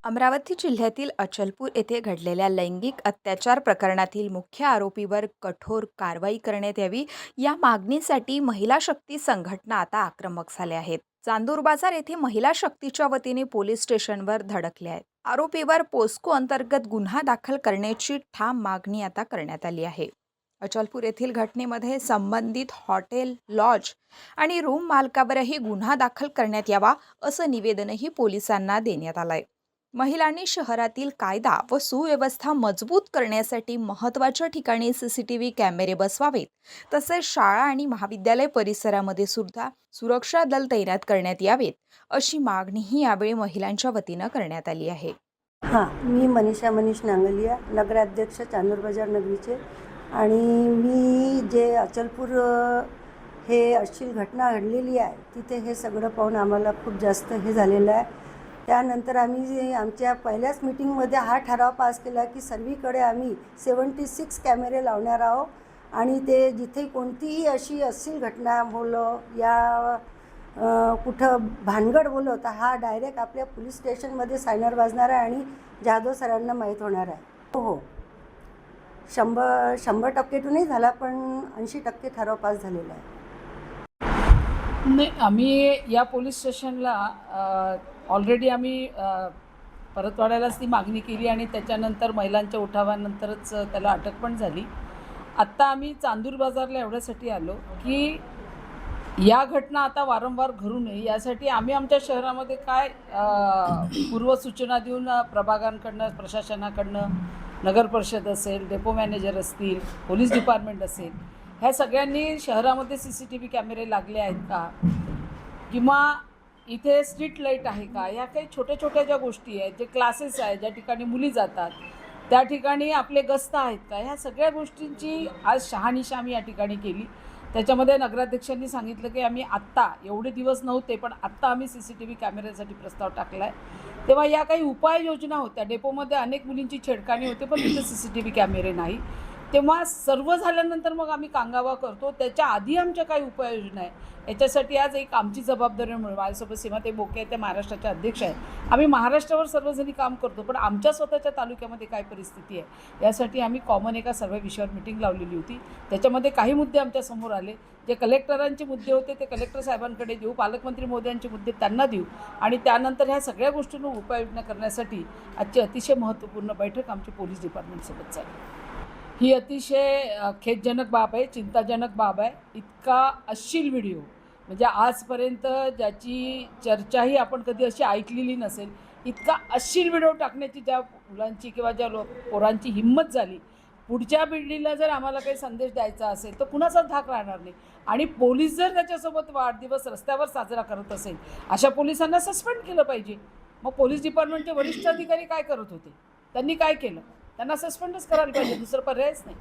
अमरावती जिल्ह्यातील अचलपूर येथे घडलेल्या लैंगिक अत्याचार प्रकरणातील मुख्य आरोपीवर कठोर कारवाई करण्यात यावी या मागणीसाठी महिला शक्ती संघटना आता आक्रमक झाल्या आहेत। चांदूर बाजार येथे महिला शक्तीच्या वतीने पोलीस स्टेशनवर धडकले आहेत। आरोपीवर पोस्को अंतर्गत गुन्हा दाखल करण्याची ठाम मागणी आता करण्यात आली आहे। अचलपूर येथील घटनेमध्ये संबंधित हॉटेल, लॉज आणि रूम मालकावरही गुन्हा दाखल करण्यात यावा असं निवेदनही पोलिसांना देण्यात आलंय। महिलांनी शहरातील कायदा व सुव्यवस्था मजबूत करण्यासाठी महत्त्वाच्या ठिकाणी सीसीटीव्ही कॅमेरे बसवावेत, तसेच शाळा आणि महाविद्यालय परिसरामध्ये सुद्धा सुरक्षा दल तैनात करण्यात यावेत अशी मागणीही यावेळी महिलांच्या वतीनं करण्यात आली आहे। मी मनीष नांगलिया, नगराध्यक्ष चांदूर बाजार नगरीचे। आणि मी जे अचलपूर हे अशी घटना घडलेली आहे तिथे हे सगळं पाहून आम्हाला खूप जास्त हे झालेलं आहे। त्यानंतर आम्ही आमच्या पहिल्याच मीटिंगमध्ये हा ठराव पास केला की सर्वीकडे आम्ही 76 कॅमेरे लावणार आहोत आणि ते जिथे कोणतीही अशी अश्लील घटना बोलो या कुठं भानगड बोलो तर हा डायरेक्ट आपल्या पोलीस स्टेशनमध्ये सायनर वाजणार आहे आणि जाधव सरांना माहीत होणार आहे। हो 100% नाही झाला पण 80% ठराव पास झालेला आहे। नाही, आम्ही या पोलीस स्टेशनला ऑलरेडी आम्ही परतवाड्यालाच ती मागणी केली आणि त्याच्यानंतर महिलांच्या उठावानंतरच त्याला अटक पण झाली। आत्ता आम्ही चांदूर बाजारला एवढ्यासाठी आलो की या घटना आता वारंवार घडू नये यासाठी आम्ही आमच्या शहरामध्ये काय पूर्वसूचना देऊन प्रभागांकडनं, प्रशासनाकडनं, नगर परिषद असेल, डेपो मॅनेजर असतील, पोलीस डिपार्टमेंट असेल, ह्या सगळ्यांनी शहरामध्ये CCTV कॅमेरे लागले आहेत का किंवा इथे स्ट्रीट लाईट आहे का, या काही छोट्या छोट्या ज्या गोष्टी आहेत, जे क्लासेस आहेत, ज्या ठिकाणी मुली जातात त्या ठिकाणी आपले गस्त आहेत का, ह्या सगळ्या गोष्टींची आज शहानिशा आम्ही या ठिकाणी केली। त्याच्यामध्ये नगराध्यक्षांनी सांगितलं की आम्ही आत्ता, एवढे दिवस नव्हते पण आत्ता आम्ही CCTV कॅमेऱ्यासाठी प्रस्ताव टाकला आहे। तेव्हा या काही उपाययोजना होत्या। डेपोमध्ये अनेक मुलींची छेडखानी होते पण तिथे CCTV कॅमेरे नाही। तेव्हा सर्व झाल्यानंतर मग आम्ही कांगावा करतो, त्याच्या आधी आमच्या काही उपाययोजना आहे। याच्यासाठी आज एक आमची जबाबदारी म्हणून माझ्यासोबत सीमाताई बोके त्या महाराष्ट्राच्या अध्यक्ष आहेत। आम्ही महाराष्ट्रावर सर्वजणी काम करतो पण आमच्या स्वतःच्या तालुक्यामध्ये काय परिस्थिती आहे यासाठी आम्ही कॉमन एका सर्व विषयावर मीटिंग लावलेली होती। त्याच्यामध्ये काही मुद्दे आमच्यासमोर आले, जे कलेक्टरांचे मुद्दे होते ते कलेक्टर साहेबांकडे देऊ, पालकमंत्री मोदयांचे मुद्दे त्यांना देऊ आणि त्यानंतर ह्या सगळ्या गोष्टींवर उपाययोजना करण्यासाठी आजची अतिशय महत्त्वपूर्ण बैठक आमची पोलीस डिपार्टमेंटसोबत झाली। ही अतिशय खेदजनक बाब आहे, चिंताजनक बाब आहे। इतका अश्लील व्हिडिओ म्हणजे आजपर्यंत ज्याची चर्चाही आपण कधी अशी ऐकलेली नसेल, इतका अश्लील व्हिडिओ टाकण्याची ज्या मुलांची किंवा ज्या पोरांची हिंमत झाली, पुढच्या पिढीला जर आम्हाला काही संदेश द्यायचा असेल तर कुणाचाच धाक राहणार नाही। आणि पोलीस जर त्याच्यासोबत वाढदिवस रस्त्यावर साजरा करत असेल, अशा पोलिसांना सस्पेंड केलं पाहिजे। मग पोलीस डिपार्टमेंटचे वरिष्ठ अधिकारी काय करत होते, त्यांनी काय केलं? त्यांना सस्पेंडच करायला पाहिजे, दुसरं पर्यायच नाही।